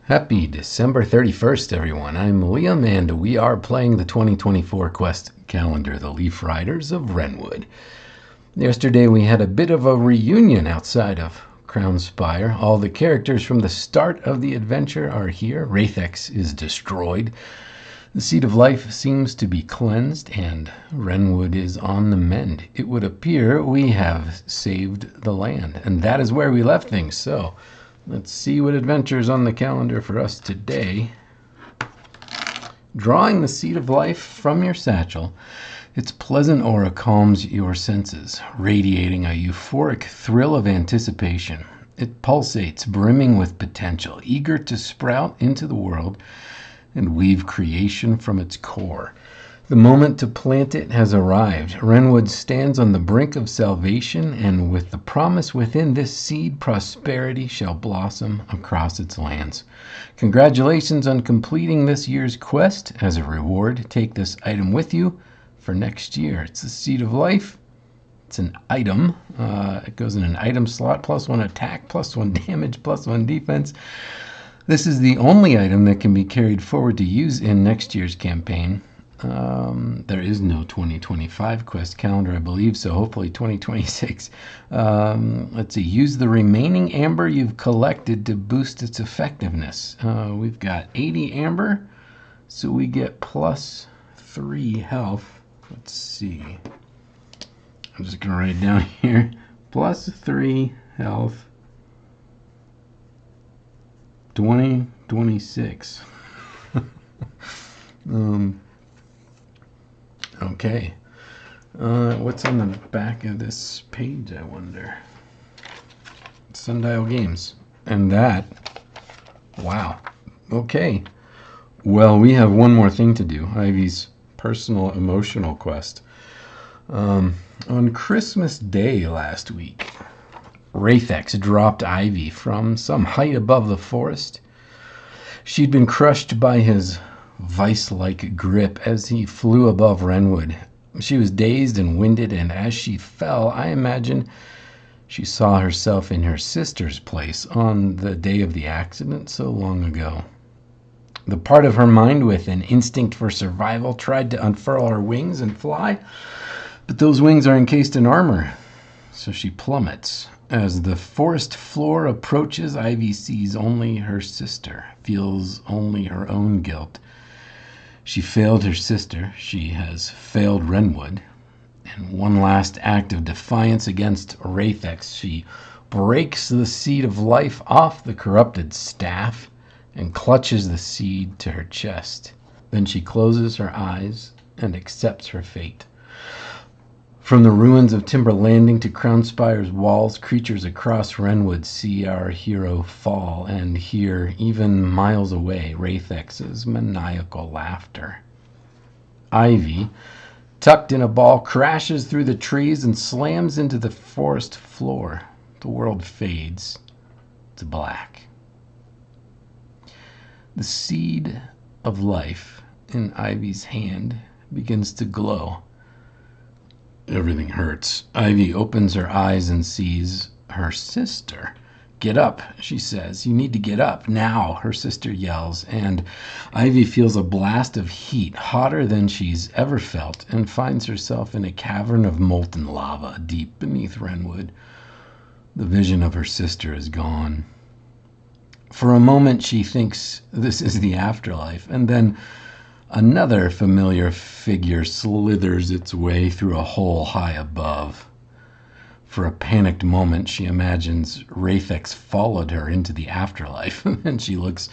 Happy December 31st, everyone. I'm Liam, and we are playing the 2024 quest calendar, The Leaf Riders of Wrenwood. Yesterday we had a bit of a reunion outside of Crownspire. All the characters from the start of the adventure are here. Wrathex is destroyed. The Seed of Life seems to be cleansed, and Wrenwood is on the mend. It would appear we have saved the land, and that is where we left things. So let's see what adventures on the calendar for us today. Drawing the Seed of Life from your satchel, its pleasant aura calms your senses, radiating a euphoric thrill of anticipation. It pulsates, brimming with potential, eager to sprout into the world and weave creation from its core. The moment to plant it has arrived. Wrenwood stands on the brink of salvation, and with the promise within this seed, prosperity shall blossom across its lands. Congratulations on completing this year's quest. As a reward, take this item with you for next year. It's the Seed of Life. It's an item. It goes in an item slot, +1 attack, +1 damage, +1 defense. This is the only item that can be carried forward to use in next year's campaign. There is no 2025 quest calendar, I believe, so hopefully 2026. Let's see. Use the remaining amber you've collected to boost its effectiveness. We've got 80 amber, so we get +3 health. Let's see. I'm just going to write it down here. +3 health. 2026. Okay. What's on the back of this page, I wonder? Sundial Games. And that. Wow. Okay. Well, we have one more thing to do. Ivy's personal emotional quest. On Christmas Day last week, Wrathex dropped Ivy from some height above the forest. She'd been crushed by his vice-like grip as he flew above Wrenwood. She was dazed and winded, and as she fell, I imagine she saw herself in her sister's place on the day of the accident so long ago. The part of her mind with an instinct for survival tried to unfurl her wings and fly, but those wings are encased in armor, so she plummets. As the forest floor approaches, Ivy sees only her sister, feels only her own guilt. She failed her sister, she has failed Wrenwood. In one last act of defiance against Wrathex, she breaks the Seed of Life off the corrupted staff and clutches the seed to her chest. Then she closes her eyes and accepts her fate. From the ruins of Timber Landing to Crownspire's walls, creatures across Wrenwood see our hero fall and hear, even miles away, Wrathex's maniacal laughter. Ivy, tucked in a ball, crashes through the trees and slams into the forest floor. The world fades to black. The Seed of Life in Ivy's hand begins to glow. Everything hurts. Ivy opens her eyes and sees her sister. "Get up," she says. "You need to get up now," her sister yells, and Ivy feels a blast of heat, hotter than she's ever felt, and finds herself in a cavern of molten lava deep beneath Wrenwood. The vision of her sister is gone. For a moment she thinks this is the afterlife, and then another familiar figure slithers its way through a hole high above. For a panicked moment, she imagines Wrathex followed her into the afterlife, and she looks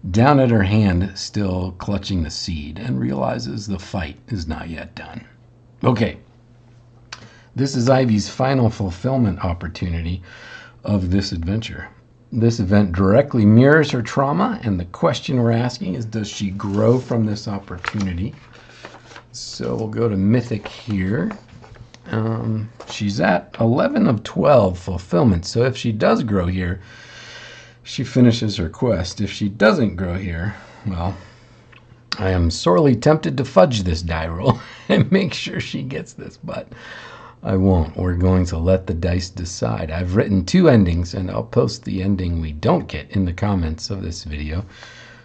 down at her hand, still clutching the seed, and realizes the fight is not yet done. Okay, this is Ivy's final fulfillment opportunity of this adventure. This event directly mirrors her trauma, and the question we're asking is, does she grow from this opportunity? So we'll go to Mythic here. She's at 11 of 12 fulfillment, so if she does grow here, she finishes her quest. If she doesn't grow here, well, I am sorely tempted to fudge this die roll and make sure she gets this, but I won't. We're going to let the dice decide. I've written 2 endings, and I'll post the ending we don't get in the comments of this video.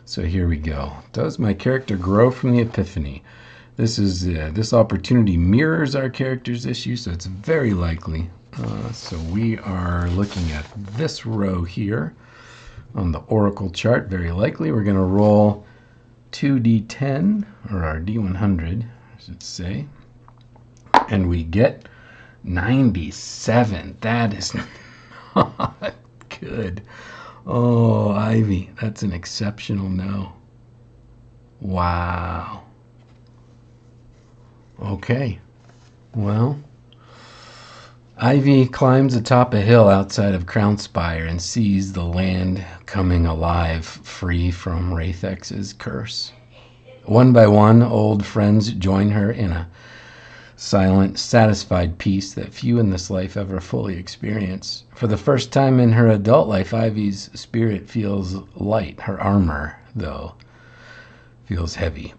So here we go. Does my character grow from the epiphany? This opportunity mirrors our character's issue, so it's very likely. So we are looking at this row here on the Oracle chart. Very likely we're going to roll 2d10, or our d100, I should say, and we get 97. That is not good. Oh, Ivy, that's an exceptional no. Wow. Okay. Well, Ivy climbs atop a hill outside of Crownspire and sees the land coming alive, free from Wraithex's curse. One by one, old friends join her in a silent, satisfied peace that few in this life ever fully experience. For the first time in her adult life, Ivy's spirit feels light. Her armor, though, feels heavy.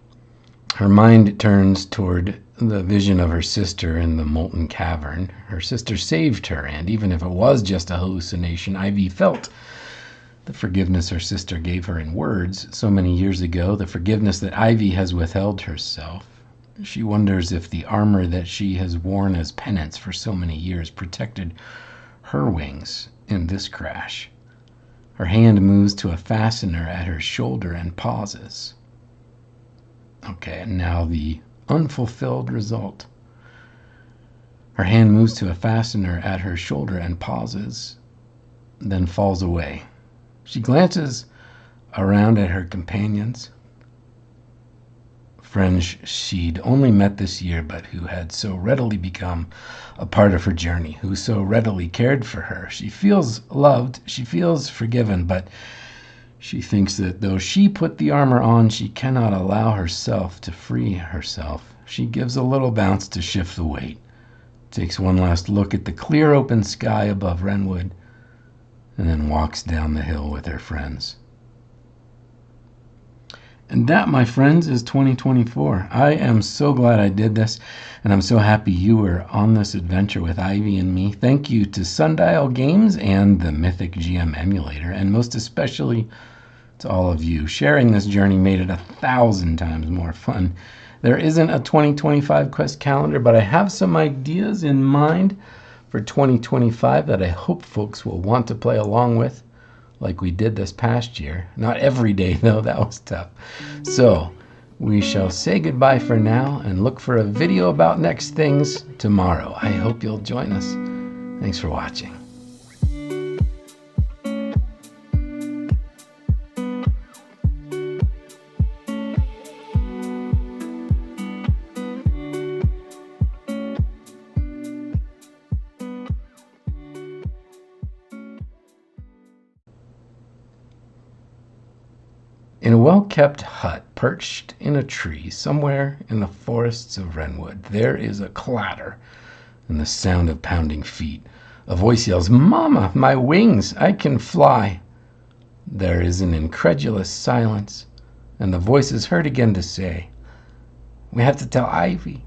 Her mind turns toward the vision of her sister in the molten cavern. Her sister saved her, and even if it was just a hallucination, Ivy felt the forgiveness her sister gave her in words so many years ago, the forgiveness that Ivy has withheld herself. She wonders if the armor that she has worn as penance for so many years protected her wings in this crash. Her hand moves to a fastener at her shoulder and pauses. Okay, and now the unfulfilled result. Her hand moves to a fastener at her shoulder and pauses, then falls away. She glances around at her companions, friends she'd only met this year, but who had so readily become a part of her journey, who so readily cared for her. She feels loved, she feels forgiven, but she thinks that though she put the armor on, she cannot allow herself to free herself. She gives a little bounce to shift the weight, takes one last look at the clear open sky above Wrenwood, and then walks down the hill with her friends. And that, my friends, is 2024. I am so glad I did this, and I'm so happy you were on this adventure with Ivy and me. Thank you to Sundial Games and the Mythic GM emulator, and most especially to all of you. Sharing this journey made it 1,000 times more fun. There isn't a 2025 quest calendar, but I have some ideas in mind for 2025 that I hope folks will want to play along with, like we did this past year. Not every day, though. That was tough. So we shall say goodbye for now and look for a video about next things tomorrow. I hope you'll join us. Thanks for watching. In a well-kept hut perched in a tree somewhere in the forests of Wrenwood, there is a clatter and the sound of pounding feet. A voice yells, "Mama, my wings, I can fly." There is an incredulous silence, and the voice is heard again to say, "We have to tell Ivy.